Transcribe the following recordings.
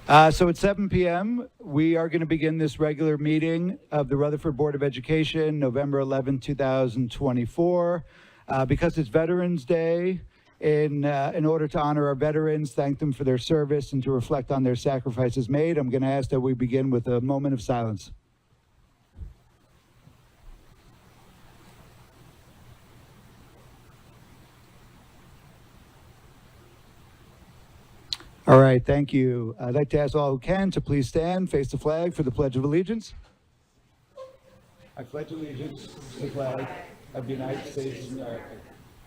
So at 7 p.m., we are going to begin this regular meeting of the Rutherford Board of Education, November 11, 2024. Because it's Veterans Day, in order to honor our veterans, thank them for their service, and to reflect on their sacrifices made, I'm going to ask that we begin with a moment of silence. All right, thank you. I'd like to ask all who can to please stand, face the flag for the Pledge of Allegiance. I pledge allegiance to the flag of the United States of America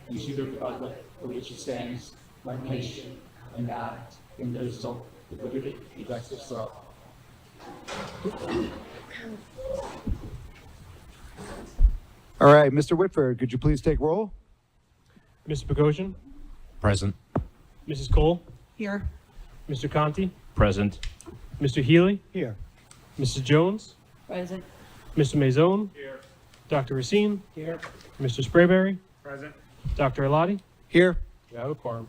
and to the republic for which it stands, one nation, under God, indivisible, with liberty and justice for all. All right, Mr. Whitford, could you please take roll? Mr. Bogosian? Present. Mrs. Cole? Here. Mr. Conti? Present. Mr. Healy? Here. Mrs. Jones? Present. Mr. Mazzone? Here. Dr. Racine? Here. Mr. Sprayberry? Present. Dr. Eladi? Here. We have a quorum.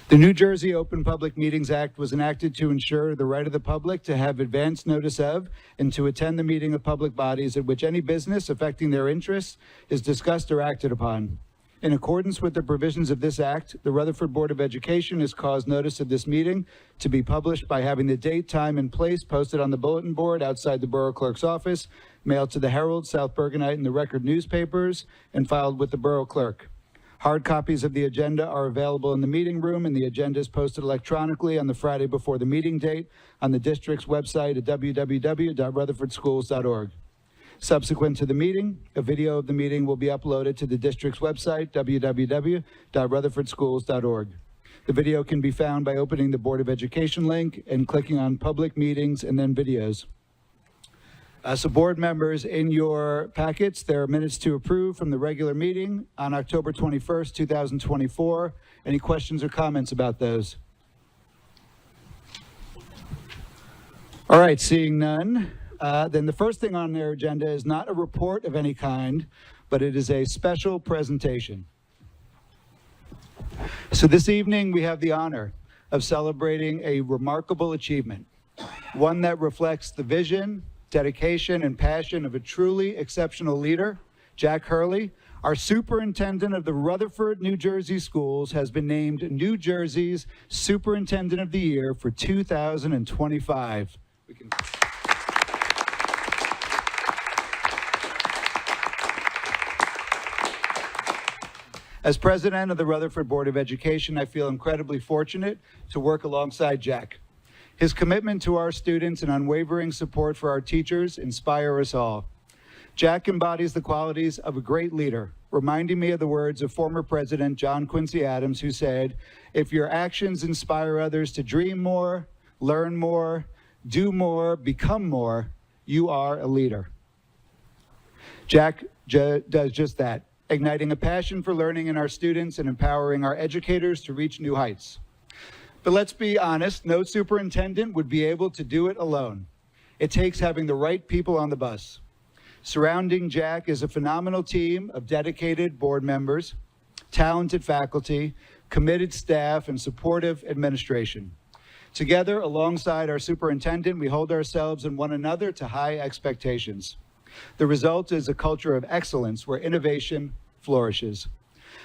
The New Jersey Open Public Meetings Act was enacted to ensure the right of the public to have advance notice of and to attend the meeting of public bodies at which any business affecting their interests is discussed or acted upon. In accordance with the provisions of this act, the Rutherford Board of Education has caused notice of this meeting to be published by having the date, time, and place posted on the bulletin board outside the Borough Clerk's office, mailed to the Herald, South Bergenite, and the Record newspapers, and filed with the Borough Clerk. Hard copies of the agenda are available in the meeting room, and the agenda is posted electronically on the Friday before the meeting date on the district's website at www.rutherfordschools.org. Subsequent to the meeting, a video of the meeting will be uploaded to the district's website, www.rutherfordschools.org. The video can be found by opening the Board of Education link and clicking on Public Meetings and then Videos. So board members, in your packets, there are minutes to approve from the regular meeting on October 21st, 2024. Any questions or comments about those? All right, seeing none. Then the first thing on their agenda is not a report of any kind, but it is a special presentation. So this evening we have the honor of celebrating a remarkable achievement, one that reflects the vision, dedication, and passion of a truly exceptional leader. Jack Hurley, our superintendent of the Rutherford, New Jersey schools, has been named New Jersey's Superintendent of the Year for 2025. As president of the Rutherford Board of Education, I feel incredibly fortunate to work alongside Jack. His commitment to our students and unwavering support for our teachers inspire us all. Jack embodies the qualities of a great leader, reminding me of the words of former President John Quincy Adams, who said, "If your actions inspire others to dream more, learn more, do more, become more, you are a leader." Jack does just that, igniting a passion for learning in our students and empowering our educators to reach new heights. But let's be honest, no superintendent would be able to do it alone. It takes having the right people on the bus. Surrounding Jack is a phenomenal team of dedicated board members, talented faculty, committed staff, and supportive administration. Together, alongside our superintendent, we hold ourselves and one another to high expectations. The result is a culture of excellence where innovation flourishes.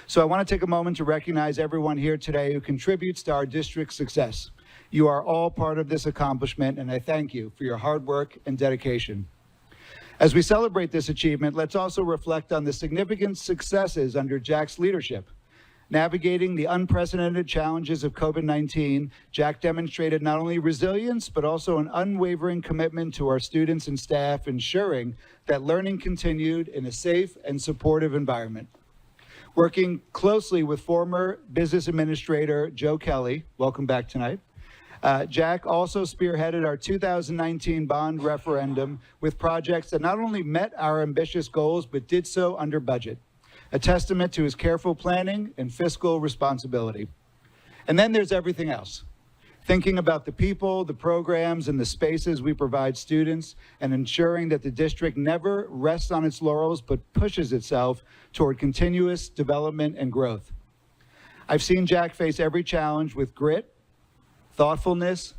So I want to take a moment to recognize everyone here today who contributes to our district's success. You are all part of this accomplishment, and I thank you for your hard work and dedication. As we celebrate this achievement, let's also reflect on the significant successes under Jack's leadership. Navigating the unprecedented challenges of COVID-19, Jack demonstrated not only resilience, but also an unwavering commitment to our students and staff, ensuring that learning continued in a safe and supportive environment. Working closely with former business administrator Joe Kelly, welcome back tonight, Jack also spearheaded our 2019 bond referendum with projects that not only met our ambitious goals, but did so under budget, a testament to his careful planning and fiscal responsibility. And then there's everything else. Thinking about the people, the programs, and the spaces we provide students, and ensuring that the district never rests on its laurels, but pushes itself toward continuous development and growth. I've seen Jack face every challenge with grit, thoughtfulness,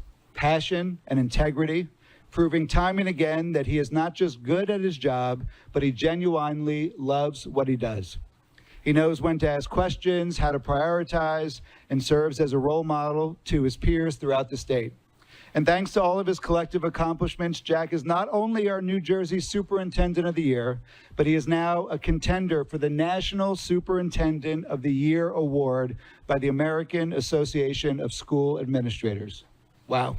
passion and integrity, proving time and again that he is not just good at his job, but he genuinely loves what he does. He knows when to ask questions, how to prioritize, and serves as a role model to his peers throughout the state. And thanks to all of his collective accomplishments, Jack is not only our New Jersey Superintendent of the Year, but he is now a contender for the National Superintendent of the Year Award by the American Association of School Administrators. Wow.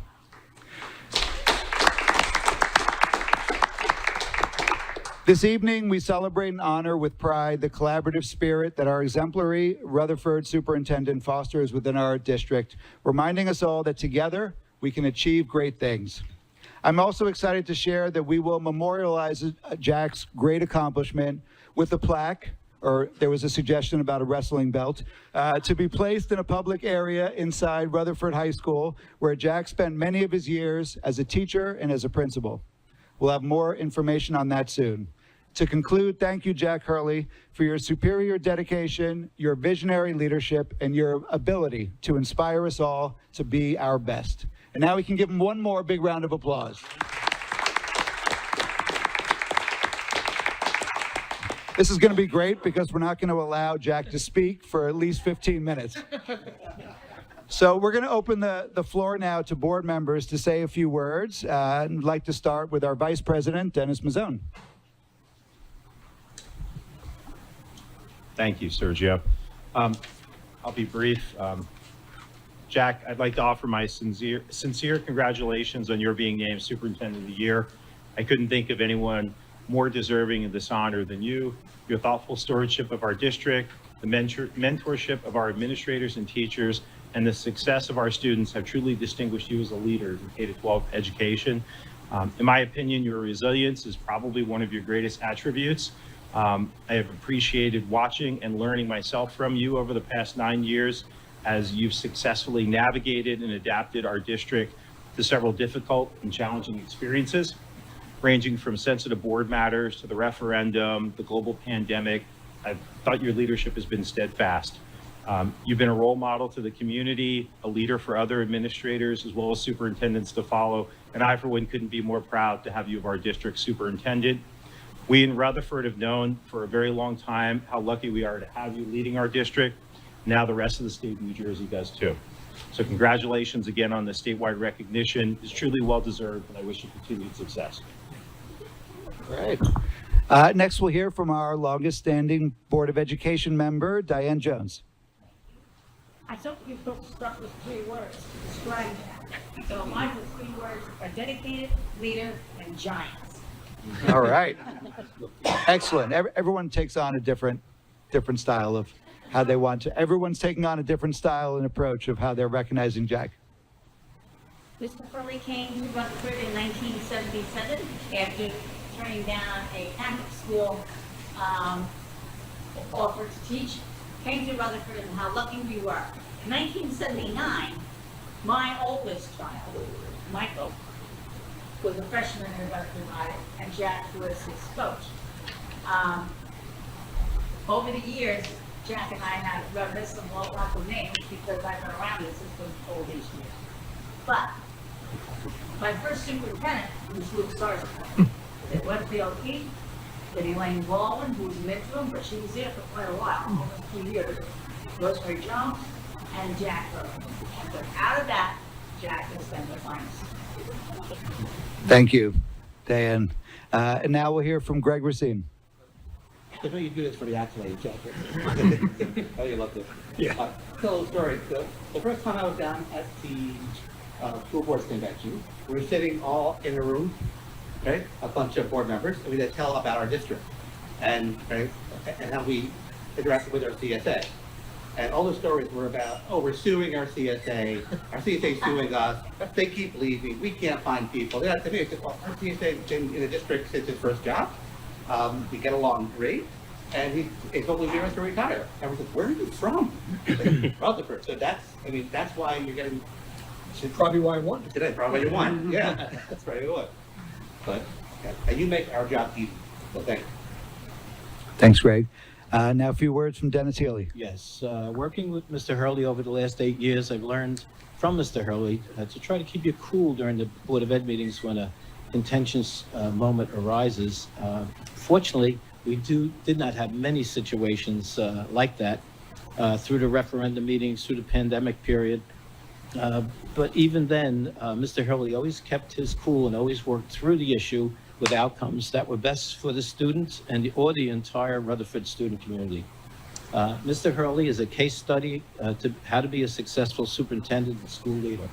This evening, we celebrate and honor with pride the collaborative spirit that our exemplary Rutherford superintendent fosters within our district, reminding us all that together we can achieve great things. I'm also excited to share that we will memorialize Jack's great accomplishment with a plaque, or there was a suggestion about a wrestling belt, to be placed in a public area inside Rutherford High School, where Jack spent many of his years as a teacher and as a principal. We'll have more information on that soon. To conclude, thank you, Jack Hurley, for your superior dedication, your visionary leadership, and your ability to inspire us all to be our best. And now we can give him one more big round of applause. This is going to be great because we're not going to allow Jack to speak for at least 15 minutes. So we're going to open the floor now to board members to say a few words. I'd like to start with our Vice President, Dennis Mazzone. Thank you, Sergio. I'll be brief. Jack, I'd like to offer my sincere congratulations on your being named Superintendent of the Year. I couldn't think of anyone more deserving of this honor than you. Your thoughtful stewardship of our district, the mentorship of our administrators and teachers, and the success of our students have truly distinguished you as a leader in K-12 education. In my opinion, your resilience is probably one of your greatest attributes. I have appreciated watching and learning myself from you over the past 9 years as you've successfully navigated and adapted our district to several difficult and challenging experiences, ranging from sensitive board matters to the referendum, the global pandemic. I've thought your leadership has been steadfast. You've been a role model to the community, a leader for other administrators, as well as superintendents to follow. And I, for one, couldn't be more proud to have you as our district superintendent. We in Rutherford have known for a very long time how lucky we are to have you leading our district. Now the rest of the state of New Jersey does too. So congratulations again on the statewide recognition. It's truly well-deserved, and I wish you continued success. Great. Next, we'll hear from our longest-standing Board of Education member, Diane Jones. I thought you folks stuck with 3 words to describe that. So mine was 3 words: a dedicated leader and giants. All right. Excellent. Everyone takes on a different style of how they want to. Everyone's taking on a different style and approach of how they're recognizing Jack. Mr. Hurley came to Rutherford in 1977 after turning down a Catholic school offer to teach. Came to Rutherford and how lucky we were. In 1979, my oldest child, Michael, was a freshman in Rutherford High, and Jack was his coach. Over the years, Jack and I have reminiscent of local names because I've been around this system all these years. But my first superintendent was Luke Sargent. It went to O'Keefe, then Elaine Baldwin, who was an interim, but she was there for quite a while, almost 2 years. Rosemary Jones and Jack Hurley. But out of that, Jack has been the finest. Thank you, Diane. And now we'll hear from Greg Racine. I know you do this for the accolades, Jack. Oh, you love this. Yeah. Tell a story. The first time I was down at the school board's convention, we were sitting all in a room, right? A bunch of board members, and we had to tell about our district and how we interacted with our CSA. And all the stories were about, oh, we're suing our CSA is suing us, they keep leaving, we can't find people. Yeah, to me, it's just, well, our CSA has been in the district since his first job. We get along great, and he's only there to retire. And we're like, where are you from? Rutherford. So that's why you're getting. Probably why I won. Today, probably you won. Yeah, that's probably what. But and you make our job easy. So thank you. Thanks, Greg. Now, a few words from Dennis Healy. Yes, working with Mr. Hurley over the last 8 years, I've learned from Mr. Hurley to try to keep you cool during the Board of Ed meetings when a contentious moment arises. Fortunately, we did not have many situations like that through the referendum meetings, through the pandemic period. But even then, Mr. Hurley always kept his cool and always worked through the issue with outcomes that were best for the students or the entire Rutherford student community. Mr. Hurley is a case study to how to be a successful superintendent and school leader.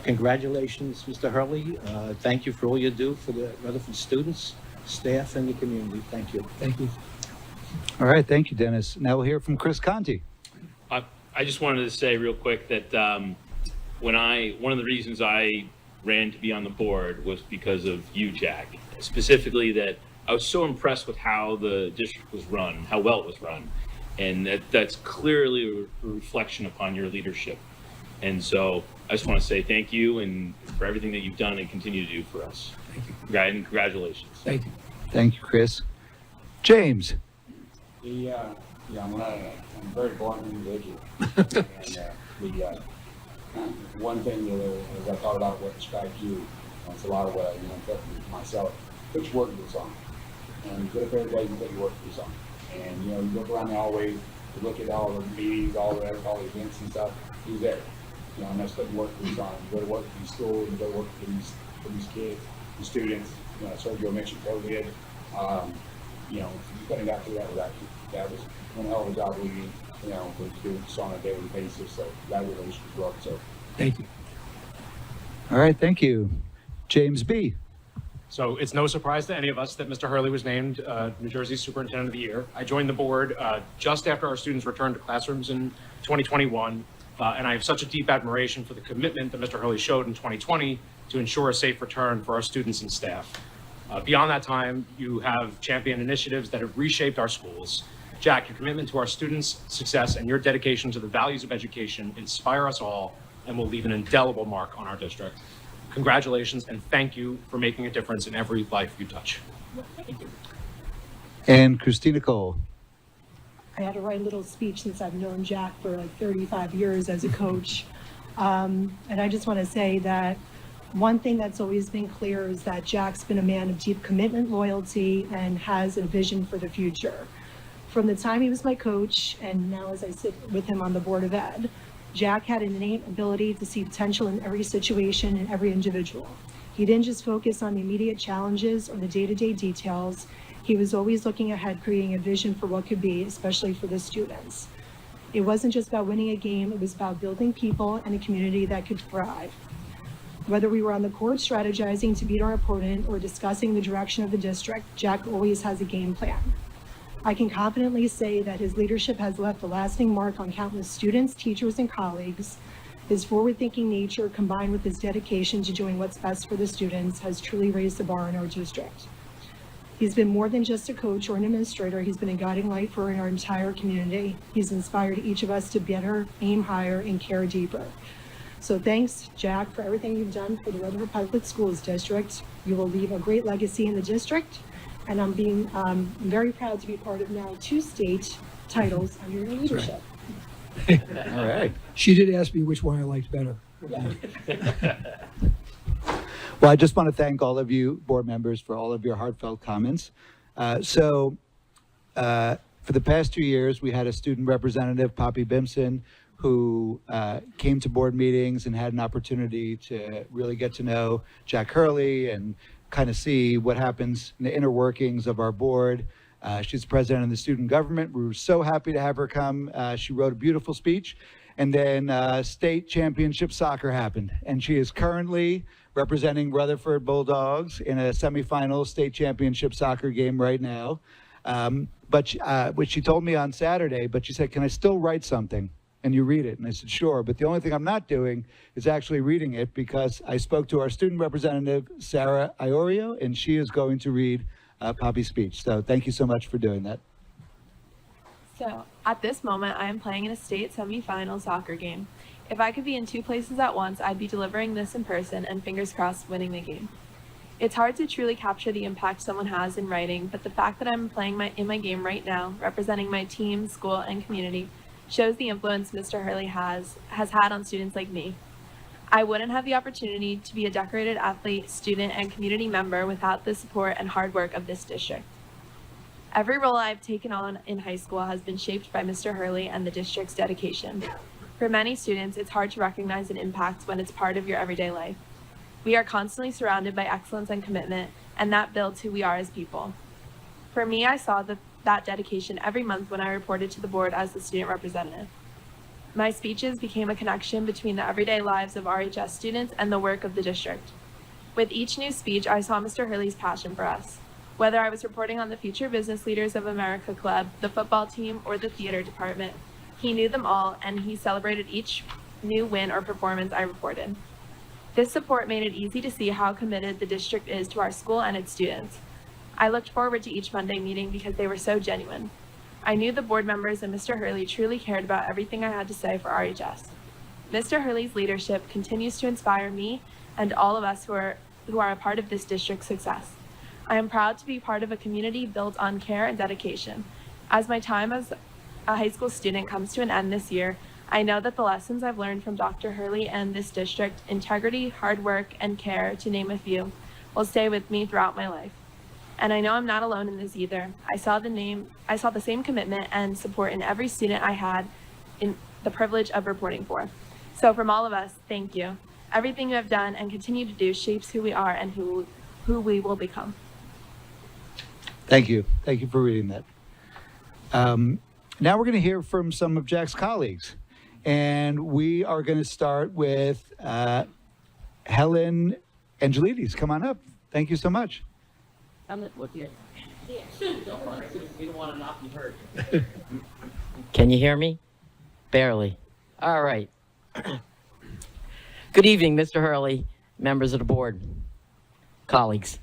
Congratulations, Mr. Hurley. Thank you for all you do for the Rutherford students, staff, and the community. Thank you. Thank you. All right, thank you, Dennis. Now we'll hear from Chris Conti. I just wanted to say real quick that one of the reasons I ran to be on the board was because of you, Jack. Specifically, that I was so impressed with how the district was run, how well it was run, and that's clearly a reflection upon your leadership. And so I just want to say thank you and for everything that you've done and continue to do for us. Thank you. And congratulations. Thank you. Thank you, Chris. James. I'm a very blunt individual. And one thing as I thought about what describes you, it's a lot of what I took myself. Put your work boots on, and get up every day and put your work boots on. And you look around the hallway, you look at all the meetings, all the events and stuff. He's there, and that's putting work boots on. You go to work for these schools, you go to work for these kids, the students. Sergio mentioned COVID. You couldn't have got through that without you. That was one hell of a job leading, with students on a daily basis. So that really was work. So Thank you. All right, thank you. James B. So it's no surprise to any of us that Mr. Hurley was named New Jersey Superintendent of the Year. I joined the board just after our students returned to classrooms in 2021, and I have such a deep admiration for the commitment that Mr. Hurley showed in 2020 to ensure a safe return for our students and staff. Beyond that time, you have championed initiatives that have reshaped our schools. Jack, your commitment to our students' success and your dedication to the values of education inspire us all and will leave an indelible mark on our district. Congratulations and thank you for making a difference in every life you touch. And Christina Cole. I had to write a little speech since I've known Jack for like 35 years as a coach. And I just want to say that one thing that's always been clear is that Jack's been a man of deep commitment, loyalty, and has a vision for the future. From the time he was my coach, and now as I sit with him on the Board of Ed, Jack had an innate ability to see potential in every situation and every individual. He didn't just focus on the immediate challenges or the day-to-day details. He was always looking ahead, creating a vision for what could be, especially for the students. It wasn't just about winning a game, it was about building people and a community that could thrive. Whether we were on the court strategizing to beat our opponent or discussing the direction of the district, Jack always has a game plan. I can confidently say that his leadership has left a lasting mark on countless students, teachers, and colleagues. His forward-thinking nature, combined with his dedication to doing what's best for the students, has truly raised the bar in our district. He's been more than just a coach or an administrator. He's been a guiding light for our entire community. He's inspired each of us to better, aim higher, and care deeper. So thanks, Jack, for everything you've done for the Rutherford Public Schools District. You will leave a great legacy in the district, and I'm very proud to be part of now 2 state titles under your leadership. All right. She did ask me which one I liked better. Well, I just want to thank all of you board members for all of your heartfelt comments. For the past 2 years, we had a student representative, Poppy Bimson, who came to board meetings and had an opportunity to really get to know Jack Hurley and kind of see what happens in the inner workings of our board. She's president of the student government. We were so happy to have her come. She wrote a beautiful speech. And then state championship soccer happened. And she is currently representing Rutherford Bulldogs in a semifinal state championship soccer game right now. Which she told me on Saturday, but she said, can I still write something? And you read it. And I said, sure. But the only thing I'm not doing is actually reading it, because I spoke to our student representative, Sarah Iorio, and she is going to read Poppy's speech. So thank you so much for doing that. So at this moment, I am playing in a state semifinal soccer game. If I could be in 2 places at once, I'd be delivering this in person and fingers crossed winning the game. It's hard to truly capture the impact someone has in writing, but the fact that I'm playing in my game right now, representing my team, school, and community, shows the influence Mr. Hurley has had on students like me. I wouldn't have the opportunity to be a decorated athlete, student, and community member without the support and hard work of this district. Every role I've taken on in high school has been shaped by Mr. Hurley and the district's dedication. For many students, it's hard to recognize an impact when it's part of your everyday life. We are constantly surrounded by excellence and commitment, and that builds who we are as people. For me, I saw that dedication every month when I reported to the board as the student representative. My speeches became a connection between the everyday lives of RHS students and the work of the district. With each new speech, I saw Mr. Hurley's passion for us. Whether I was reporting on the Future Business Leaders of America Club, the football team, or the theater department, he knew them all, and he celebrated each new win or performance I reported. This support made it easy to see how committed the district is to our school and its students. I looked forward to each Monday meeting because they were so genuine. I knew the board members and Mr. Hurley truly cared about everything I had to say for RHS. Mr. Hurley's leadership continues to inspire me and all of us who are a part of this district's success. I am proud to be part of a community built on care and dedication. As my time as a high school student comes to an end this year, I know that the lessons I've learned from Dr. Hurley and this district, integrity, hard work, and care, to name a few, will stay with me throughout my life. And I know I'm not alone in this either. I saw the same commitment and support in every student I had in the privilege of reporting for. So from all of us, thank you. Everything you have done and continue to do shapes who we are and who we will become. Thank you. Thank you for reading that. Now we're going to hear from some of Jack's colleagues. And we are going to start with Helen Angelides. Come on up. Thank you so much. Can you hear me? Barely. All right. Good evening, Mr. Hurley, members of the board, colleagues.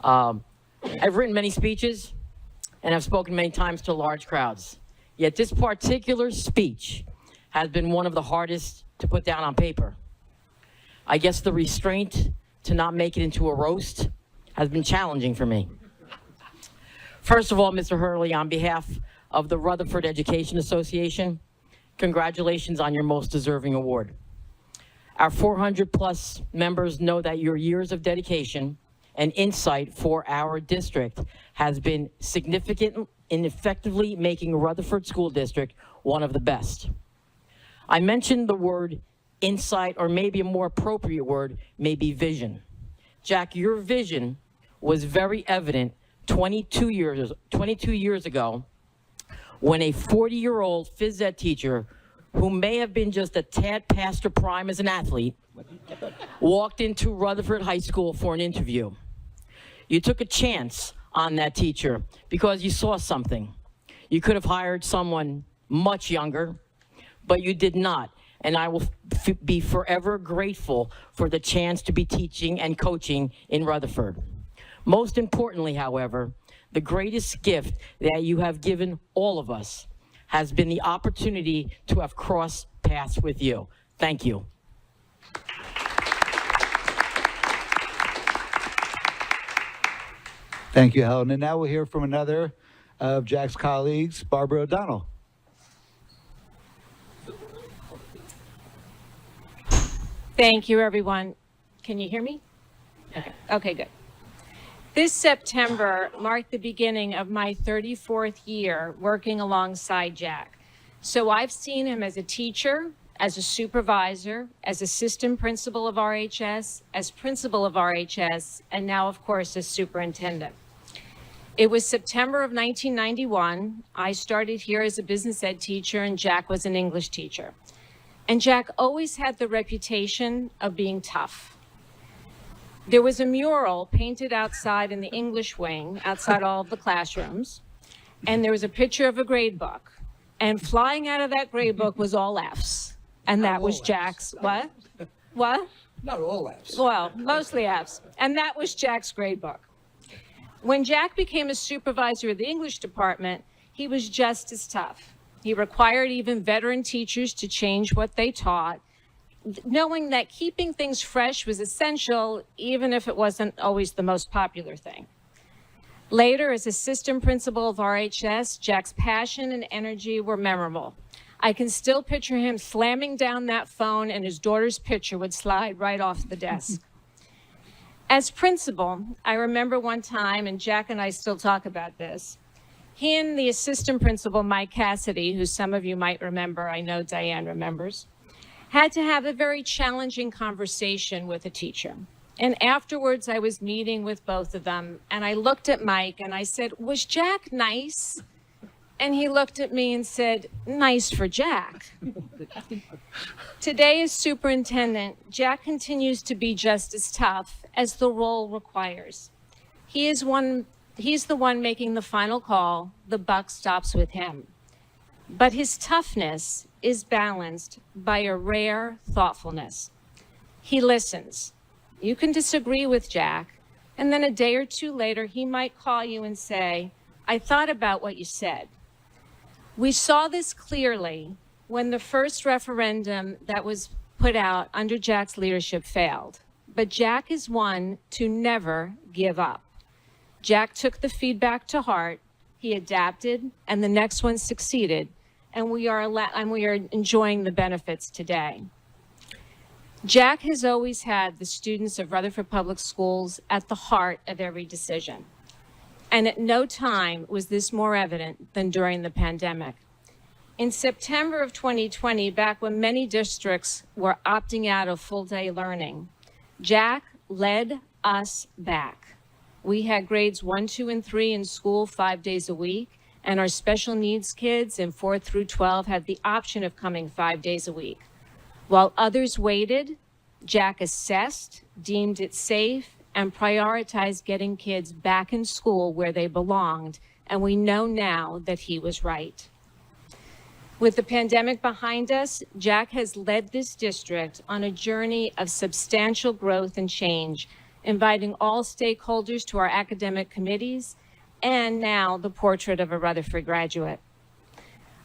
I've written many speeches and I've spoken many times to large crowds. Yet this particular speech has been one of the hardest to put down on paper. I guess the restraint to not make it into a roast has been challenging for me. First of all, Mr. Hurley, on behalf of the Rutherford Education Association, congratulations on your most deserving award. Our 400+ members know that your years of dedication and insight for our district has been significant in effectively making Rutherford School District one of the best. I mentioned the word insight, or maybe a more appropriate word, maybe vision. Jack, your vision was very evident 22 years ago when a 40-year-old phys ed teacher who may have been just a tad past her prime as an athlete walked into Rutherford High School for an interview. You took a chance on that teacher because you saw something. You could have hired someone much younger, but you did not. And I will be forever grateful for the chance to be teaching and coaching in Rutherford. Most importantly, however, the greatest gift that you have given all of us has been the opportunity to have crossed paths with you. Thank you. Thank you, Helen. And now we'll hear from another of Jack's colleagues, Barbara O'Donnell. Thank you, everyone. Can you hear me? Okay, good. This September marked the beginning of my 34th year working alongside Jack. So I've seen him as a teacher, as a supervisor, as assistant principal of RHS, as principal of RHS, and now, of course, as superintendent. It was September of 1991. I started here as a business ed teacher, and Jack was an English teacher. And Jack always had the reputation of being tough. There was a mural painted outside in the English wing, outside all of the classrooms, and there was a picture of a grade book. And flying out of that grade book was all Fs. And that was Jack's, what? What? Not all Fs. Well, mostly Fs. And that was Jack's grade book. When Jack became a supervisor of the English department, he was just as tough. He required even veteran teachers to change what they taught. knowing that keeping things fresh was essential, even if it wasn't always the most popular thing. Later, as assistant principal of RHS, Jack's passion and energy were memorable. I can still picture him slamming down that phone and his daughter's picture would slide right off the desk. As principal, I remember one time, and Jack and I still talk about this, he and the assistant principal, Mike Cassidy, who some of you might remember, I know Diane remembers, had to have a very challenging conversation with a teacher. And afterwards, I was meeting with both of them, and I looked at Mike and I said, "Was Jack nice?" And he looked at me and said, "Nice for Jack." Today as superintendent, Jack continues to be just as tough as the role requires. He's the one making the final call. The buck stops with him. But his toughness is balanced by a rare thoughtfulness. He listens. You can disagree with Jack, and then a day or two later, he might call you and say, "I thought about what you said." We saw this clearly when the first referendum that was put out under Jack's leadership failed. But Jack is one to never give up. Jack took the feedback to heart, he adapted, and the next one succeeded, and we are enjoying the benefits today. Jack has always had the students of Rutherford Public Schools at the heart of every decision. And at no time was this more evident than during the pandemic. In September of 2020, back when many districts were opting out of full-day learning, Jack led us back. We had grades 1, 2, and 3 in school 5 days a week, and our special needs kids in 4 through 12 had the option of coming 5 days a week. While others waited, Jack assessed, deemed it safe, and prioritized getting kids back in school where they belonged, and we know now that he was right. With the pandemic behind us, Jack has led this district on a journey of substantial growth and change, inviting all stakeholders to our academic committees, and now the portrait of a Rutherford graduate.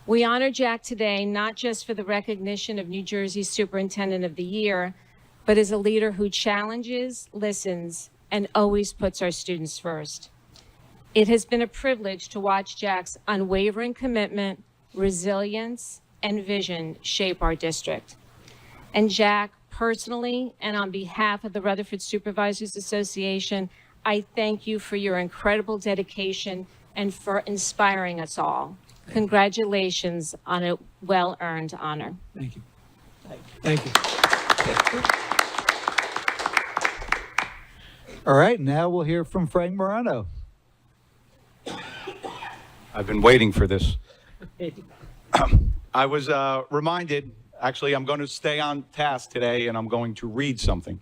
We honor Jack today not just for the recognition of New Jersey's Superintendent of the Year, but as a leader who challenges, listens, and always puts our students first. It has been a privilege to watch Jack's unwavering commitment, resilience, and vision shape our district. And Jack, personally, and on behalf of the Rutherford Supervisors Association, I thank you for your incredible dedication and for inspiring us all. Congratulations on a well-earned honor. Thank you. Thank you. All right, now we'll hear from Frank Morano. I've been waiting for this. I was reminded, actually, I'm going to stay on task today and I'm going to read something.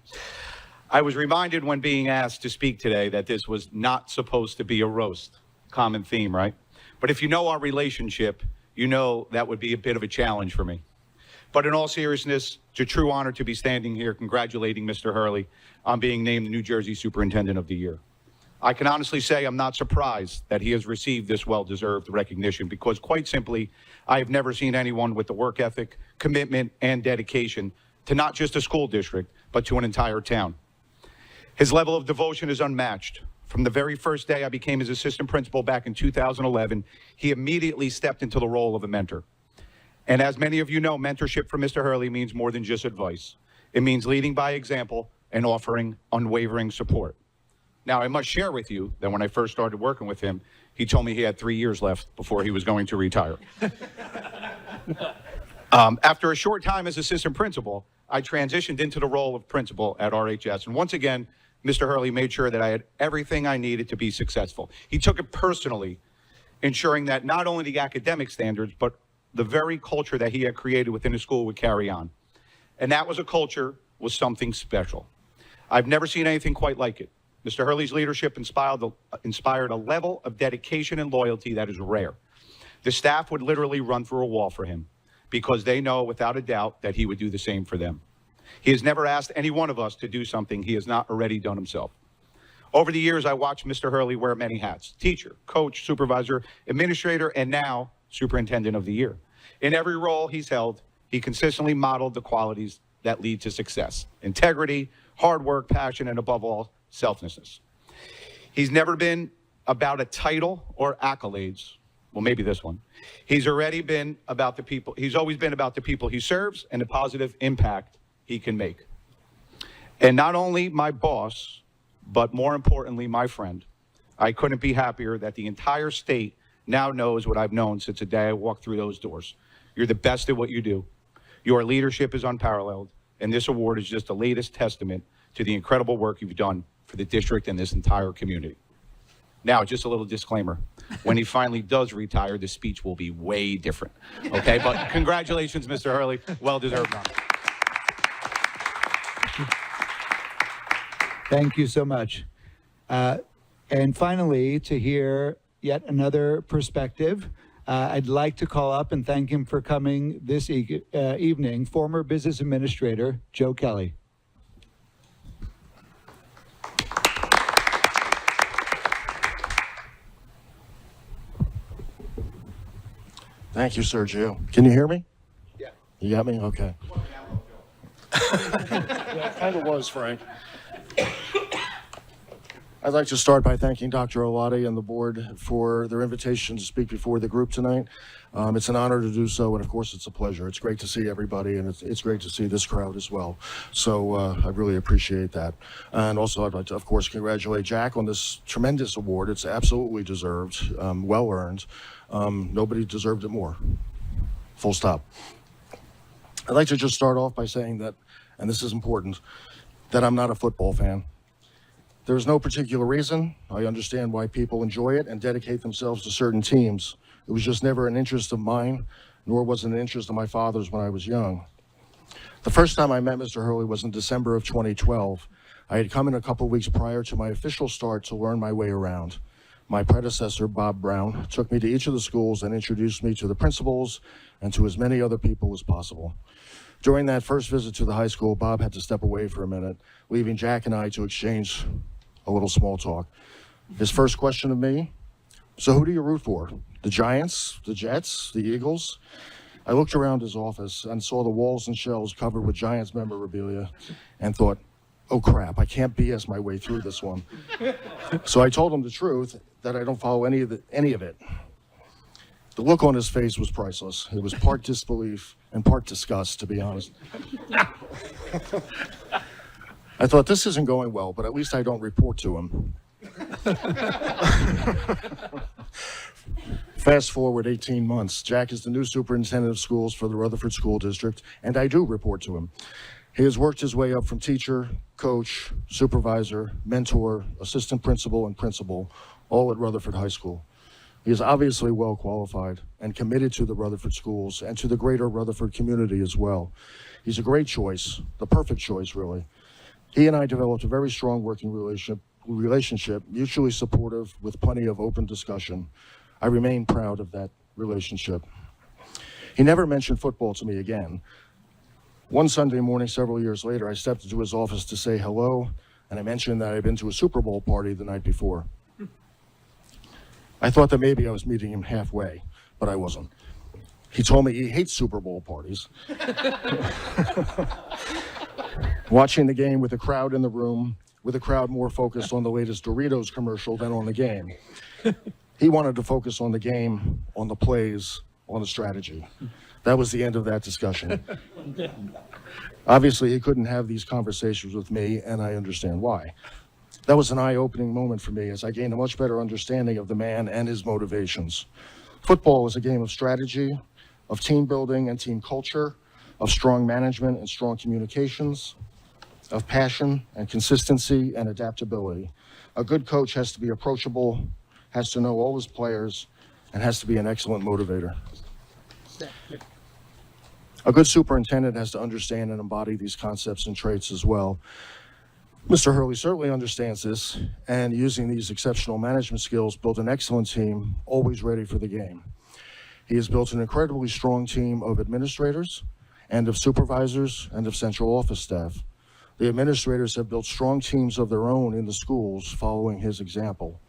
I was reminded when being asked to speak today that this was not supposed to be a roast. Common theme, right? But if you know our relationship, you know that would be a bit of a challenge for me. But in all seriousness, it's a true honor to be standing here congratulating Mr. Hurley on being named the New Jersey Superintendent of the Year. I can honestly say I'm not surprised that he has received this well-deserved recognition because, quite simply, I have never seen anyone with the work ethic, commitment, and dedication to not just a school district, but to an entire town. His level of devotion is unmatched. From the very first day I became his assistant principal back in 2011, he immediately stepped into the role of a mentor. And as many of you know, mentorship for Mr. Hurley means more than just advice. It means leading by example and offering unwavering support. Now, I must share with you that when I first started working with him, he told me he had 3 years left before he was going to retire. After a short time as assistant principal, I transitioned into the role of principal at RHS. And once again, Mr. Hurley made sure that I had everything I needed to be successful. He took it personally, ensuring that not only the academic standards, but the very culture that he had created within the school would carry on. And that was a culture, was something special. I've never seen anything quite like it. Mr. Hurley's leadership inspired a level of dedication and loyalty that is rare. The staff would literally run through a wall for him because they know without a doubt that he would do the same for them. He has never asked any one of us to do something he has not already done himself. Over the years, I watched Mr. Hurley wear many hats: teacher, coach, supervisor, administrator, and now superintendent of the year. In every role he's held, he consistently modeled the qualities that lead to success: integrity, hard work, passion, and above all, selflessness. He's never been about a title or accolades. Well, maybe this one. He's always been about the people he serves and the positive impact he can make. And not only my boss, but more importantly, my friend. I couldn't be happier that the entire state now knows what I've known since the day I walked through those doors. You're the best at what you do. Your leadership is unparalleled, and this award is just the latest testament to the incredible work you've done for the district and this entire community. Now, just a little disclaimer. When he finally does retire, the speech will be way different. Okay, but congratulations, Mr. Hurley. Well-deserved honor. Thank you so much. And finally, to hear yet another perspective, I'd like to call up and thank him for coming this evening, former business administrator Joe Kelly. Thank you, Sergio. Can you hear me? Yeah. You got me? Okay. Yeah, it kind of was, Frank. I'd like to start by thanking Dr. Olati and the board for their invitation to speak before the group tonight. It's an honor to do so, and of course it's a pleasure. It's great to see everybody, and it's great to see this crowd as well. So I really appreciate that. And also I'd like to, of course, congratulate Jack on this tremendous award. It's absolutely deserved, well earned. Nobody deserved it more. Full stop. I'd like to just start off by saying that, and this is important, that I'm not a football fan. There's no particular reason. I understand why people enjoy it and dedicate themselves to certain teams. It was just never an interest of mine, nor was it an interest of my father's when I was young. The first time I met Mr. Hurley was in December of 2012. I had come in a couple weeks prior to my official start to learn my way around. My predecessor, Bob Brown, took me to each of the schools and introduced me to the principals and to as many other people as possible. During that first visit to the high school, Bob had to step away for a minute, leaving Jack and I to exchange a little small talk. His first question of me: so who do you root for? The Giants, the Jets, the Eagles? I looked around his office and saw the walls and shelves covered with Giants memorabilia and thought, oh crap, I can't BS my way through this one. So I told him the truth, that I don't follow any of it. The look on his face was priceless. It was part disbelief and part disgust, to be honest. I thought, this isn't going well, but at least I don't report to him. Fast forward 18 months. Jack is the new superintendent of schools for the Rutherford School District, and I do report to him. He has worked his way up from teacher, coach, supervisor, mentor, assistant principal, and principal, all at Rutherford High School. He is obviously well qualified and committed to the Rutherford schools and to the greater Rutherford community as well. He's a great choice, the perfect choice, really. He and I developed a very strong working relationship, mutually supportive with plenty of open discussion. I remain proud of that relationship. He never mentioned football to me again. One Sunday morning, several years later, I stepped into his office to say hello, and I mentioned that I'd been to a Super Bowl party the night before. I thought that maybe I was meeting him halfway, but I wasn't. He told me he hates Super Bowl parties. Watching the game with a crowd in the room, with a crowd more focused on the latest Doritos commercial than on the game. He wanted to focus on the game, on the plays, on the strategy. That was the end of that discussion. Obviously, he couldn't have these conversations with me, and I understand why. That was an eye-opening moment for me as I gained a much better understanding of the man and his motivations. Football is a game of strategy, of team building and team culture, of strong management and strong communications, of passion and consistency and adaptability. A good coach has to be approachable, has to know all his players, and has to be an excellent motivator. A good superintendent has to understand and embody these concepts and traits as well. Mr. Hurley certainly understands this, and using these exceptional management skills, built an excellent team, always ready for the game. He has built an incredibly strong team of administrators and of supervisors and of central office staff. The administrators have built strong teams of their own in the schools following his example.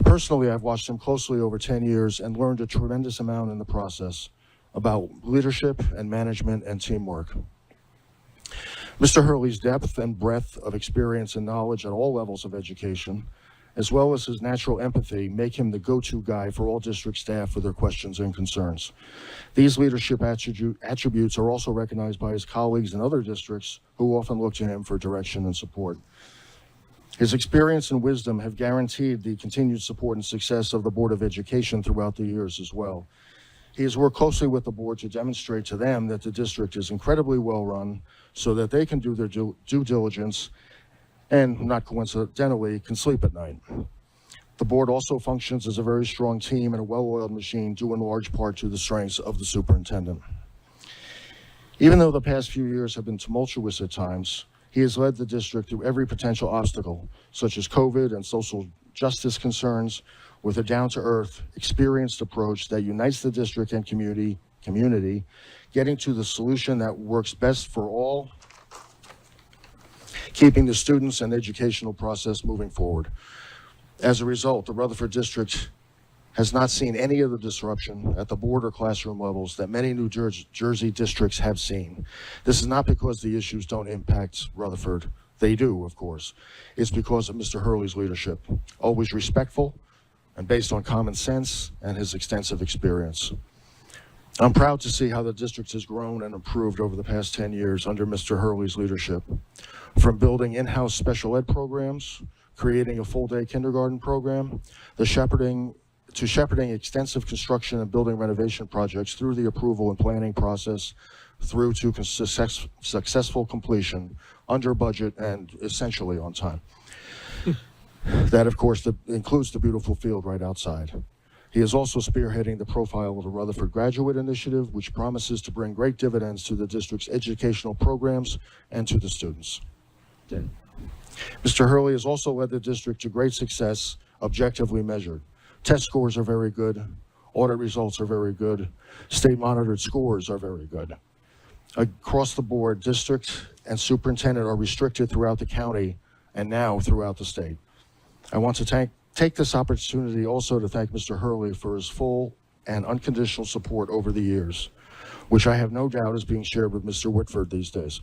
Personally, I've watched him closely over 10 years and learned a tremendous amount in the process about leadership and management and teamwork. Mr. Hurley's depth and breadth of experience and knowledge at all levels of education, as well as his natural empathy, make him the go-to guy for all district staff for their questions and concerns. These leadership attributes are also recognized by his colleagues in other districts who often look to him for direction and support. His experience and wisdom have guaranteed the continued support and success of the Board of Education throughout the years as well. He has worked closely with the board to demonstrate to them that the district is incredibly well run so that they can do their due diligence and, not coincidentally, can sleep at night. The board also functions as a very strong team and a well-oiled machine due in large part to the strengths of the superintendent. Even though the past few years have been tumultuous at times, he has led the district through every potential obstacle, such as COVID and social justice concerns, with a down-to-earth, experienced approach that unites the district and community, getting to the solution that works best for all, keeping the students and educational process moving forward. As a result, the Rutherford district has not seen any of the disruption at the board or classroom levels that many New Jersey districts have seen. This is not because the issues don't impact Rutherford. They do, of course. It's because of Mr. Hurley's leadership, always respectful and based on common sense and his extensive experience. I'm proud to see how the district has grown and improved over the past 10 years under Mr. Hurley's leadership. From building in-house special ed programs, creating a full-day kindergarten program, to shepherding extensive construction and building renovation projects through the approval and planning process, through to successful completion, under budget, and essentially on time. That, of course, includes the beautiful field right outside. He is also spearheading the profile of the Rutherford Graduate Initiative, which promises to bring great dividends to the district's educational programs and to the students. Mr. Hurley has also led the district to great success, objectively measured. Test scores are very good. Audit results are very good. State monitored scores are very good. Across the board, district and superintendent are restricted throughout the county and now throughout the state. I want to take this opportunity also to thank Mr. Hurley for his full and unconditional support over the years, which I have no doubt is being shared with Mr. Whitford these days.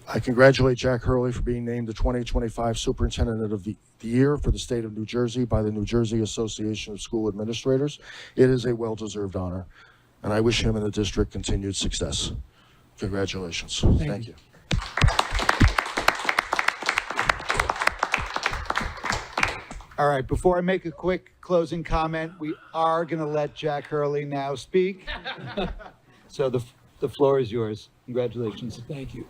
I congratulate Jack Hurley for being named the 2025 Superintendent of the Year for the state of New Jersey by the New Jersey Association of School Administrators. It is a well-deserved honor, and I wish him and the district continued success. Congratulations. Thank you. All right, before I make a quick closing comment, we are going to let Jack Hurley now speak. So the floor is yours. Congratulations. Thank you.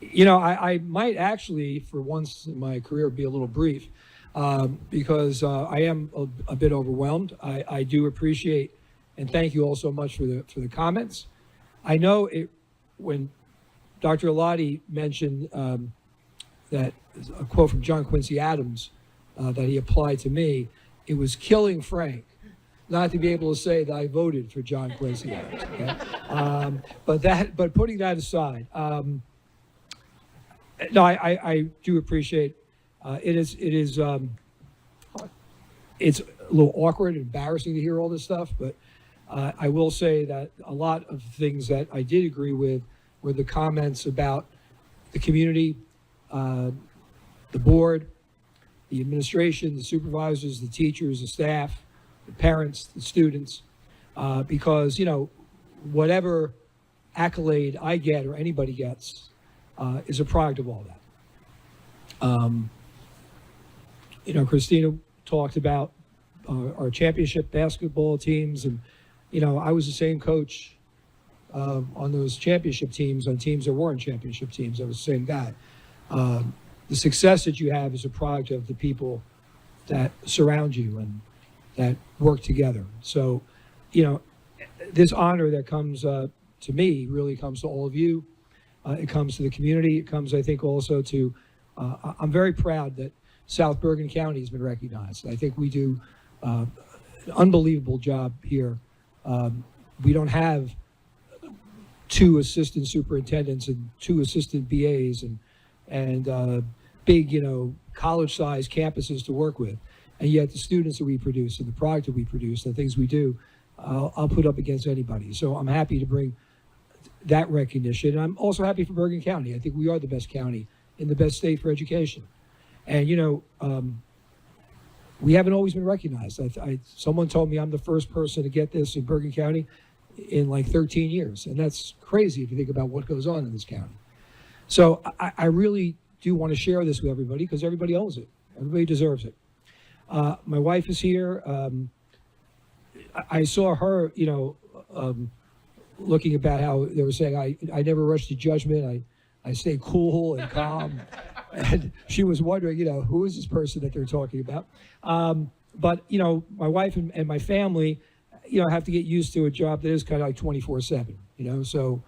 You know, I might actually, for once in my career, be a little brief because I am a bit overwhelmed. I do appreciate and thank you all so much for the comments. I know when Dr. Alati mentioned that a quote from John Quincy Adams that he applied to me, it was killing Frank not to be able to say that I voted for John Quincy Adams. Okay? But putting that aside, no, I do appreciate it's a little awkward and embarrassing to hear all this stuff, but I will say that a lot of things that I did agree with were the comments about the community, the board, the administration, the supervisors, the teachers, the staff, the parents, the students, because, you know, whatever accolade I get or anybody gets is a product of all that. You know, Christina talked about our championship basketball teams, and, you know, I was the same coach on those championship teams, on teams that weren't championship teams. I was the same guy. The success that you have is a product of the people that surround you and that work together. So, you know, this honor that comes to me really comes to all of you. It comes to the community. It comes, I think, also to, I'm very proud that South Bergen County has been recognized. I think we do an unbelievable job here. We don't have 2 assistant superintendents and 2 assistant BAs and big, you know, college-sized campuses to work with. And yet the students that we produce and the product that we produce and the things we do, I'll put up against anybody. So I'm happy to bring that recognition. And I'm also happy for Bergen County. I think we are the best county in the best state for education. And, we haven't always been recognized. Someone told me I'm the first person to get this in Bergen County in like 13 years. And that's crazy if you think about what goes on in this county. So I really do want to share this with everybody because everybody owes it. Everybody deserves it. My wife is here. I saw her, looking about how they were saying, I never rush to judgment. I stay cool and calm. And she was wondering, who is this person that they're talking about? But, my wife and my family, have to get used to a job that is kind of like 24/7, so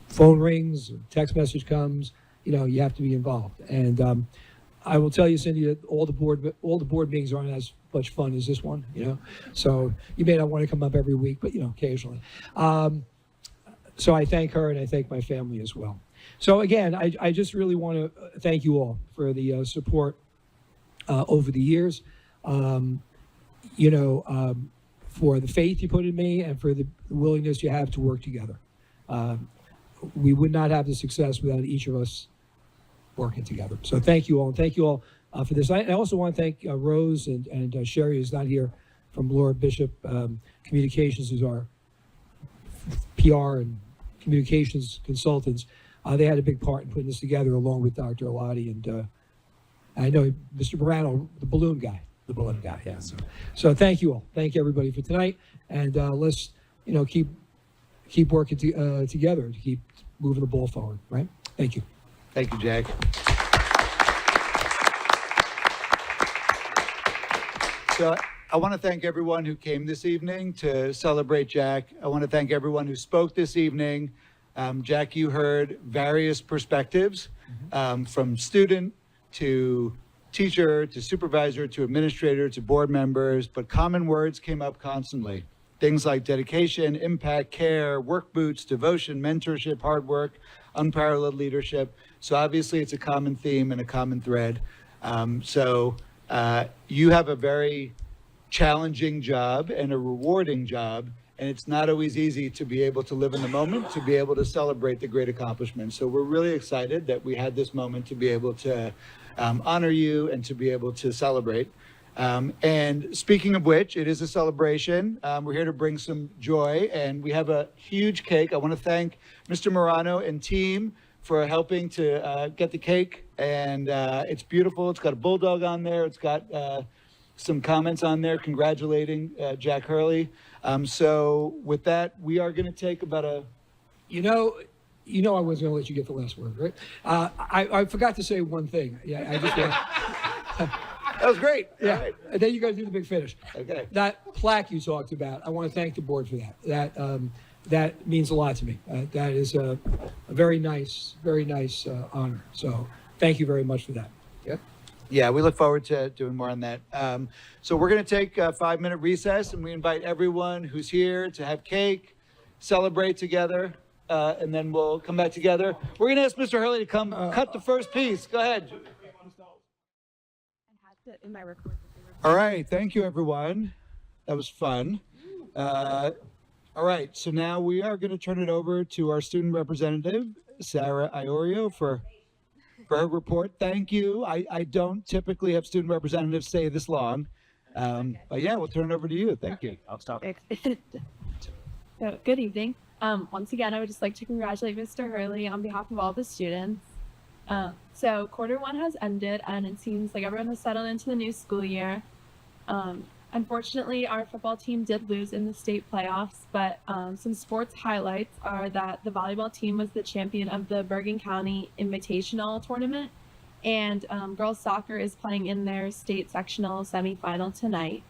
phone rings, text message comes, you have to be involved. And I will tell you, Cindy, that all the board meetings aren't as much fun as this one, so you may not want to come up every week, but, occasionally. So I thank her and I thank my family as well. So again, I just really want to thank you all for the support over the years, for the faith you put in me and for the willingness you have to work together. We would not have the success without each of us working together. So thank you all, and thank you all for this. I also want to thank Rose and Sherry, who's not here, from Lord Bishop Communications, who's our PR and communications consultants. They had a big part in putting this together, along with Dr. Alati and I know Mr. Morano, the balloon guy, yeah. So thank you all. Thank you everybody for tonight, and let's keep working together to keep moving the ball forward. Right? Thank you. Thank you, Jack. So I want to thank everyone who came this evening to celebrate Jack. I want to thank everyone who spoke this evening. Jack, you heard various perspectives, from student to teacher to supervisor to administrator to board members, but common words came up constantly. Things like dedication, impact, care, work boots, devotion, mentorship, hard work, unparalleled leadership. So obviously it's a common theme and a common thread. You have a very challenging job and a rewarding job, and it's not always easy to be able to live in the moment, to be able to celebrate the great accomplishments. So we're really excited that we had this moment to be able to honor you and to be able to celebrate. And speaking of which, it is a celebration. We're here to bring some joy, and we have a huge cake. I want to thank Mr. Morano and team for helping to get the cake, and it's beautiful. It's got a bulldog on there. It's got some comments on there congratulating Jack Hurley. So with that, we are going to take about a... I was going to let you get the last word, right? I forgot to say one thing. Yeah, I just... That was great. Yeah, Right. and then you got to do the big finish. Okay. That plaque you talked about, I want to thank the board for that. That means a lot to me. That is a very nice honor. So thank you very much for that. Yeah. Yeah, we look forward to doing more on that. So we're going to take a 5-minute recess, and we invite everyone who's here to have cake, celebrate together, and then we'll come back together. We're going to ask Mr. Hurley to come cut the first piece. Go ahead. In my record. All right. Thank you, everyone. That was fun. All right. So now we are going to turn it over to our student representative, Sarah Iorio, for her report. Thank you. I don't typically have student representatives stay this long. But yeah, we'll turn it over to you. Thank you. I'll stop. So, good evening. Once again, I would just like to congratulate Mr. Hurley on behalf of all the students. So quarter one has ended, and it seems like everyone has settled into the new school year. Unfortunately, our football team did lose in the state playoffs, but some sports highlights are that the volleyball team was the champion of the Bergen County Invitational Tournament, and girls soccer is playing in their state sectional semifinal tonight.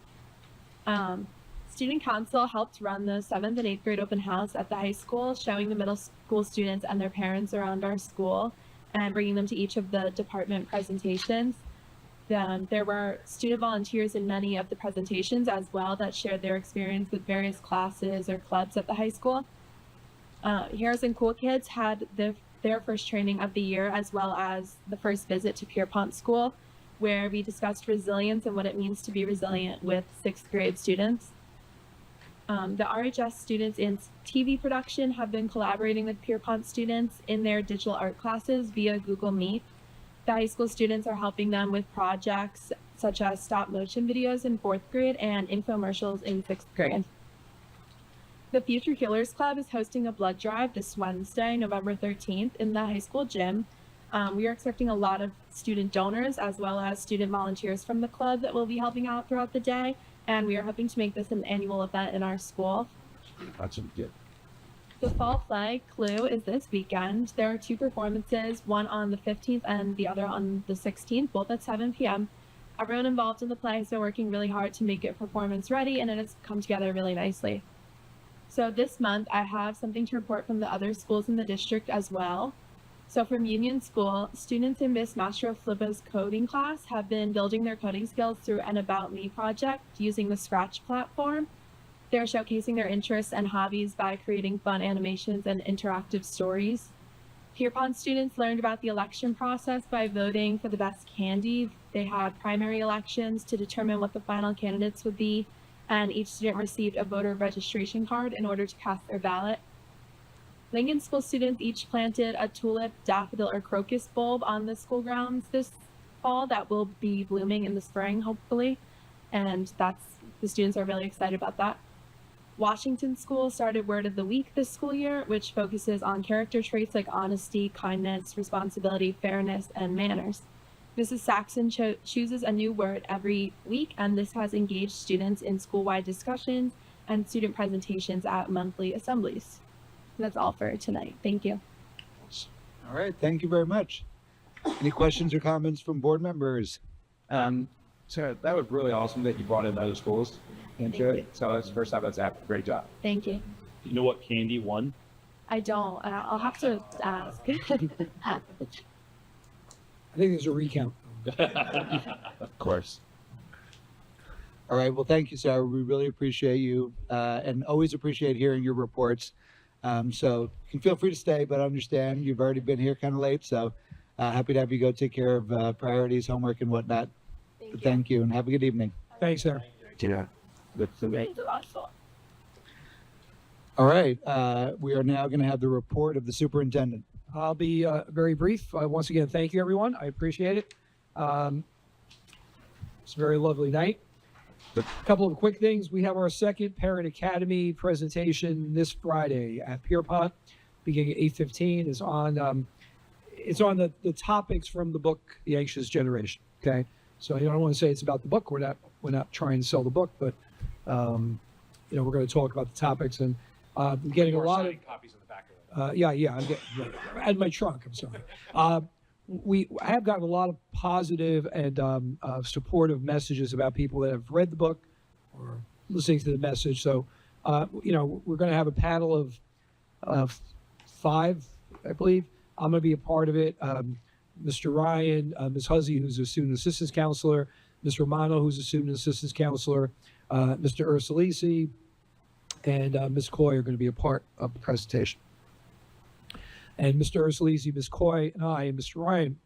Student Council helped run the 7th and 8th grade open house at the high school, showing the middle school students and their parents around our school and bringing them to each of the department presentations. There were student volunteers in many of the presentations as well that shared their experience with various classes or clubs at the high school. Heroes and Cool Kids had their first training of the year, as well as the first visit to Pierpont School, where we discussed resilience and what it means to be resilient with 6th grade students. The RHS students in TV production have been collaborating with Pierpont students in their digital art classes via Google Meet. The high school students are helping them with projects such as stop motion videos in 4th grade and infomercials in 6th grade. The Future Healers Club is hosting a blood drive this Wednesday, November 13th, in the high school gym. We are expecting a lot of student donors as well as student volunteers from the club that will be helping out throughout the day, and we are hoping to make this an annual event in our school. That's good. The fall play, Clue, is this weekend. There are 2 performances, one on the 15th and the other on the 16th, both at 7 p.m. Everyone involved in the play has been working really hard to make it performance ready, and it has come together really nicely. So this month, I have something to report from the other schools in the district as well. So from Union School, students in Miss Mastro Flippo's coding class have been building their coding skills through an About Me project using the Scratch platform. They're showcasing their interests and hobbies by creating fun animations and interactive stories. Pierpont students learned about the election process by voting for the best candy. They had primary elections to determine what the final candidates would be, and each student received a voter registration card in order to cast their ballot. Lincoln School students each planted a tulip, daffodil, or crocus bulb on the school grounds this fall that will be blooming in the spring, hopefully, and the students are really excited about that. Washington School started Word of the Week this school year, which focuses on character traits like honesty, kindness, responsibility, fairness, and manners. Mrs. Saxon chooses a new word every week, and this has engaged students in school-wide discussions and student presentations at monthly assemblies. That's all for tonight. Thank you. All right, thank you very much. Any questions or comments from board members? So that was really awesome that you brought in other schools into it. So that's the first time that's happened. Great job. Thank you. You know what candy won? I don't. I'll have to ask. I think there's a recount. Of course. All right, well, thank you, Sarah. We really appreciate you and always appreciate hearing your reports. So you can feel free to stay, but I understand you've already been here kind of late. So happy to have you go take care of priorities, homework, and whatnot. Thank you, and have a good evening. Thanks, Sarah. Yeah. All right, we are now going to have the report of the superintendent. I'll be very brief. Once again, thank you, everyone. I appreciate it. It's a very lovely night. A couple of quick things. We have our second Parent Academy presentation this Friday at Pierpont, beginning at 8:15. It's on the topics from the book, The Anxious Generation. Okay, so I don't want to say it's about the book. We're not trying to sell the book, but we're going to talk about the topics, and I'm getting a lot of copies in the back of it. yeah, I'm getting in my trunk. I'm sorry. I have gotten a lot of positive and supportive messages about people that have read the book or listening to the message. So, we're going to have a panel of 5, I believe. I'm going to be a part of it. Mr. Ryan, Ms. Huzzy, who's a student assistance counselor, Ms. Romano, who's a student assistance counselor, Mr. Ursulisi, and Ms. Coy are going to be a part of the presentation. And Mr. Ursulisi, Ms. Coy, and I, and Mr. Ryan,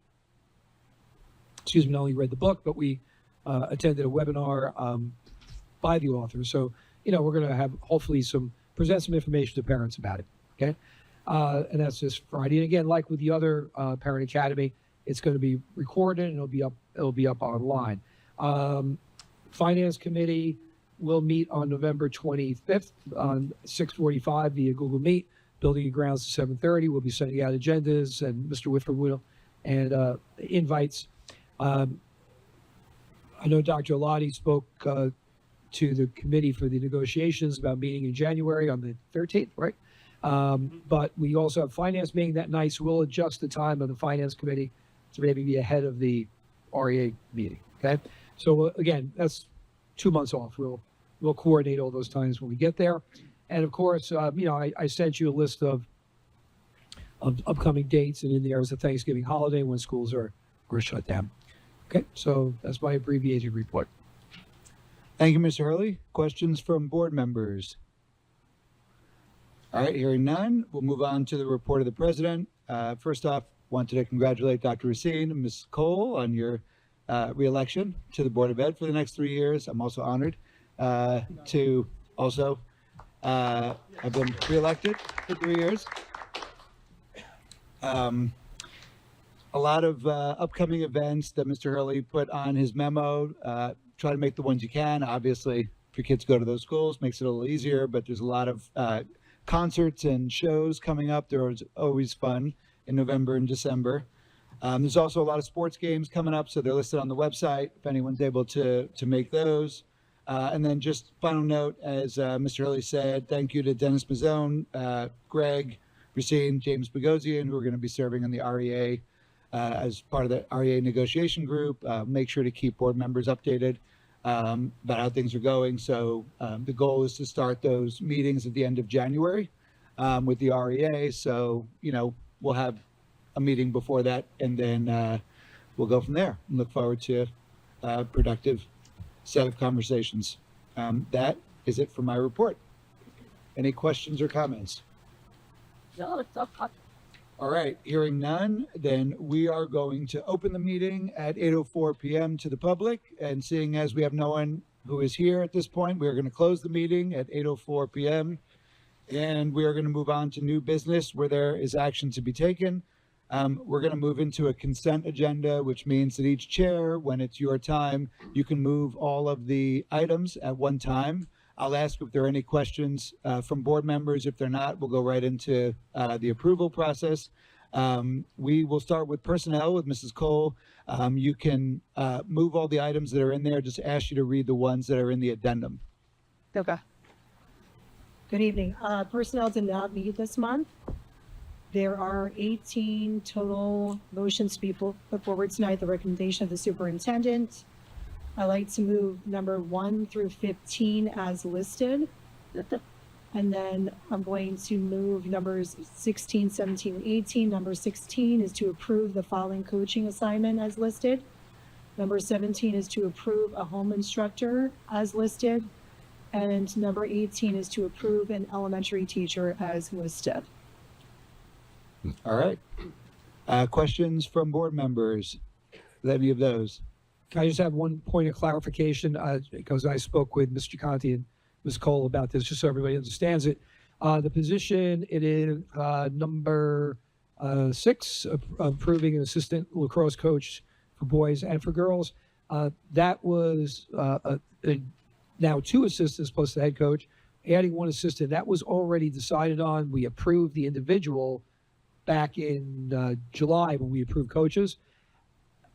not only read the book, but we attended a webinar by the author. So, we're going to have hopefully present some information to parents about it. Okay. And that's this Friday. And again, like with the other Parent Academy, it's going to be recorded and it'll be up online. Finance Committee will meet on November 25th on 6:45 via Google Meet. Building and Grounds at 7:30. We'll be sending out agendas, and Mr. Whitford will, and invites. I know Dr. Alati spoke to the committee for the negotiations about meeting in January on the 13th, right? But we also have finance meeting that night, so we'll adjust the time of the finance committee to maybe be ahead of the REA meeting. Okay, so again, that's 2 months off. We'll coordinate all those times when we get there. And of course, I sent you a list of upcoming dates, and in there is the Thanksgiving holiday when schools are shut down. Okay, so that's my abbreviated report. Thank you, Mr. Hurley. Questions from board members? All right, hearing none, we'll move on to the report of the president. First off, wanted to congratulate Dr. Racine and Ms. Cole on your reelection to the Board of Ed for the next 3 years. I'm also honored to also I've been reelected for 3 years. A lot of upcoming events that Mr. Hurley put on his memo. Try to make the ones you can. Obviously, if your kids go to those schools, makes it a little easier, but there's a lot of concerts and shows coming up. There's always fun in November and December. There's also a lot of sports games coming up, so they're listed on the website if anyone's able to make those. And then just final note, as Mr. Hurley said, thank you to Dennis Mazzone, Greg Racine, James Bogosian, who are going to be serving on the REA as part of the REA negotiation group. Make sure to keep board members updated about how things are going. So the goal is to start those meetings at the end of January with the REA. So, we'll have a meeting before that, and then we'll go from there and look forward to a productive set of conversations. That is it for my report. Any questions or comments? All right, hearing none, then we are going to open the meeting at 8:04 p.m. to the public, and seeing as we have no one who is here at this point, we are going to close the meeting at 8:04 p.m. and we are going to move on to new business where there is action to be taken. We're going to move into a consent agenda, which means that each chair, when it's your time, you can move all of the items at one time. I'll ask if there are any questions from board members. If they're not, we'll go right into the approval process. We will start with personnel with Mrs. Cole. You can move all the items that are in there. Just ask you to read the ones that are in the addendum. Okay. Good evening. Personnel did not meet this month. There are 18 total motions to be put forward tonight, the recommendation of the superintendent. I'd like to move number 1 through 15 as listed. And then I'm going to move numbers 16, 17, and 18. Number 16 is to approve the following coaching assignment as listed. Number 17 is to approve a home instructor as listed. And number 18 is to approve an elementary teacher as listed. All right. Questions from board members? Any of those? Can I just have one point of clarification? Because I spoke with Mr. Conti and Ms. Cole about this, just so everybody understands it. The position, it is number 6, approving an assistant lacrosse coach for boys and for girls. That was now 2 assistants plus the head coach, adding 1 assistant. That was already decided on. We approved the individual back in July when we approved coaches.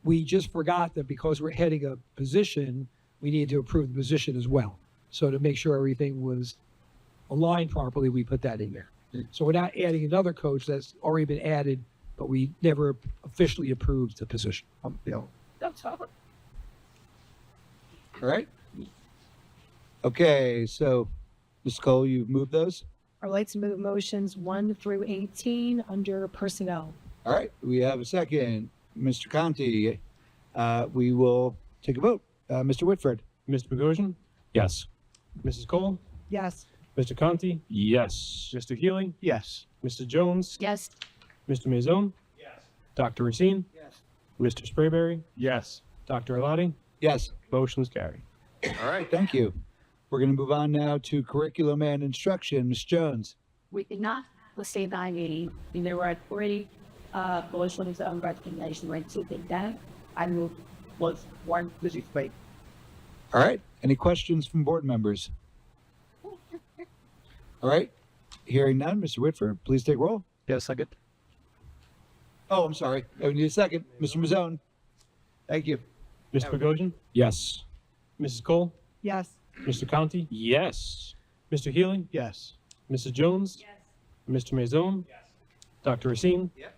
We just forgot that because we're heading a position, we needed to approve the position as well. So to make sure everything was aligned properly, we put that in there. So we're not adding another coach that's already been added, but we never officially approved the position. That's all. All right. Okay, so Ms. Cole, you've moved those? I'd like to move motions 1 through 18 under personnel. All right, we have a second. Mr. Conti, we will take a vote. Mr. Whitford? Mr. Bogosian? Yes. Mrs. Cole? Yes. Mr. Conti? Yes. Mr. Healy? Yes. Mr. Jones? Yes. Mr. Mazzone? Yes. Dr. Racine? Yes. Mr. Sprayberry? Yes. Dr. Eladi? Yes. Motion's carried. All right, thank you. We're going to move on now to curriculum and instruction. Ms. Jones? We did not receive any. There were already motions of recommendation went to the death. I moved was 1 to 3. All right, any questions from board members? All right, hearing none. Mr. Whitford, please take roll. Yes, second. Oh, I'm sorry. I need a second. Mr. Mazzone? Thank you. Mr. Bogosian? Yes. Mrs. Cole? Yes. Mr. Conti? Yes. Mr. Healy? Yes. Mrs. Jones? Yes. Mr. Mazzone? Yes. Dr. Racine? Yep.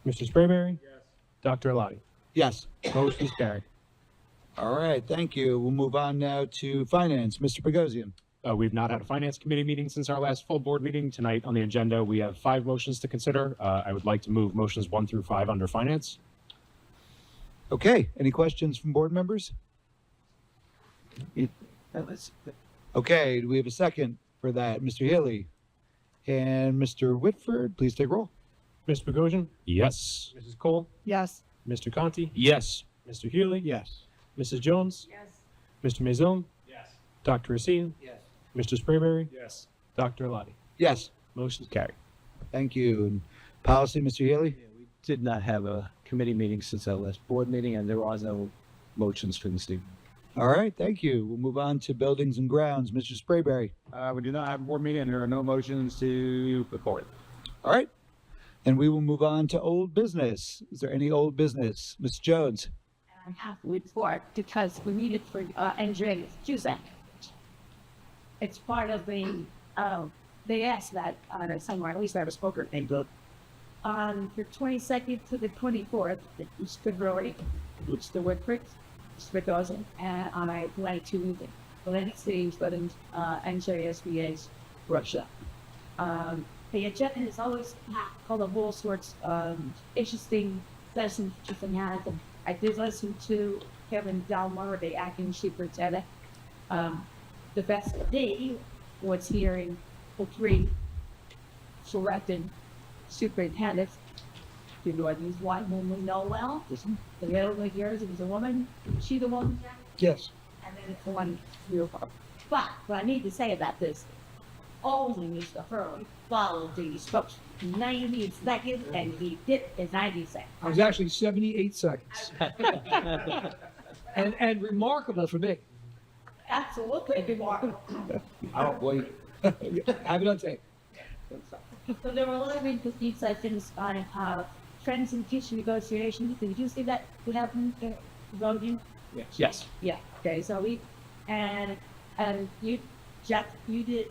Mr. Sprayberry? Yes. Dr. Eladi? Yes. Motion's carried. All right, thank you. We'll move on now to finance. Mr. Bogosian? We've not had a finance committee meeting since our last full board meeting. Tonight on the agenda, we have 5 motions to consider. I would like to move motions 1 through 5 under finance. Okay, any questions from board members? Okay, do we have a second for that? Mr. Healy? And Mr. Whitford, please take roll. Mr. Bogosian? Yes. Mrs. Cole? Yes. Mr. Conti? Yes. Mr. Healy? Yes. Mrs. Jones? Yes. Mr. Mazzone? Yes. Dr. Racine? Yes. Mr. Sprayberry? Yes. Dr. Lottie. Yes. Motion's carried. Thank you. And policy, Mr. Healy? Did not have a committee meeting since our last board meeting, and there are no motions for this evening. All right, thank you. We'll move on to buildings and grounds. Mr. Sprayberry. We do not have a board meeting and there are no motions to report. All right. Then we will move on to old business. Is there any old business? Ms. Jones? I have to report because we need it for engineering Tuesday. It's part of the, they asked that somewhere, at least I have a spoken name book. On the 22nd to the 24th, it's February, it's the Woodbridge, it's Wisconsin, and on a 22 meeting. Atlantic City, but in NJSBA's Russia. The agenda is always full of all sorts of interesting sessions different has. I did listen to Kevin Dalmar, the acting superintendent. The best day was hearing the three selected superintendents. You know, these one whom we know well. The other one here is a woman. Is she the woman? Yes. And then it's the one you. But what I need to say about this, only Mr. Hurley followed the instructions. 90 seconds, and he did in 90 seconds. It was actually 78 seconds. and remarkable for me. Absolutely remarkable. I don't wait. Have it on tape. So there were 11 50 sessions on trends in teacher negotiations. Did you see that? What happened? Voting? Yes. Yeah. Okay. So we and you, Jack, you did.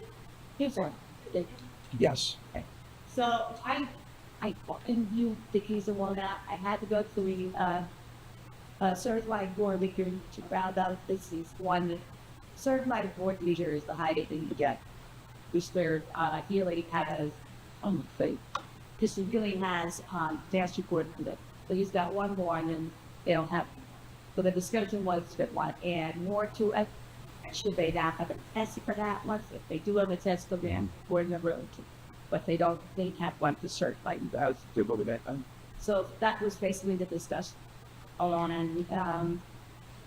Here's one. Yes. Okay. So I and you think he's the one that I had to go to the certified board leader to round out this is one certified board leader is the highest thing you get. Mr. Healy has Mr. Healy has dance report for them. So he's got one more and then they don't have. So the discussion was that one add more to it. Should they not have a test for that one? If they do have a test for them, board member, but they don't, they have one to certify you guys. So that was basically the discussion. On and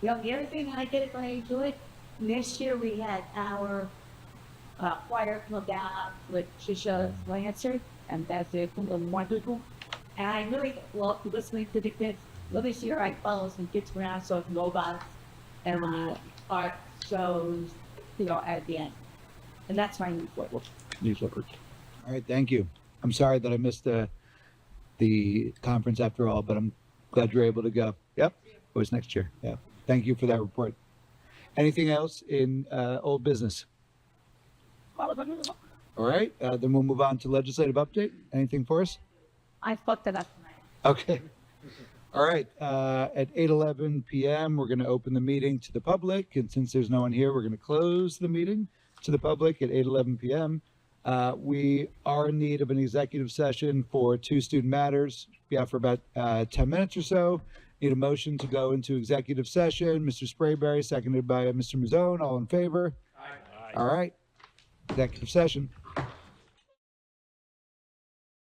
the other thing I did when I do it, next year we had our choir come down with Trisha Lancer, and that's it, wonderful. And I really love listening to the kids. Well, this year I follow some kids around, so robots and art shows, you know, at the end. And that's my newsletter. All right, thank you. I'm sorry that I missed the conference after all, but I'm glad you're able to go. Yep, it was next year. Yeah, thank you for that report. Anything else in old business? All right, then we'll move on to legislative update. Anything for us? I fucked it up tonight. Okay. All right, at 8:11 p.m., we're going to open the meeting to the public. And since there's no one here, we're going to close the meeting to the public at 8:11 p.m. We are in need of an executive session for 2 student matters. We have for about 10 minutes or so. Need a motion to go into executive session. Mr. Sprayberry, seconded by Mr. Mazzone. All in favor? Aye. All right. Executive session.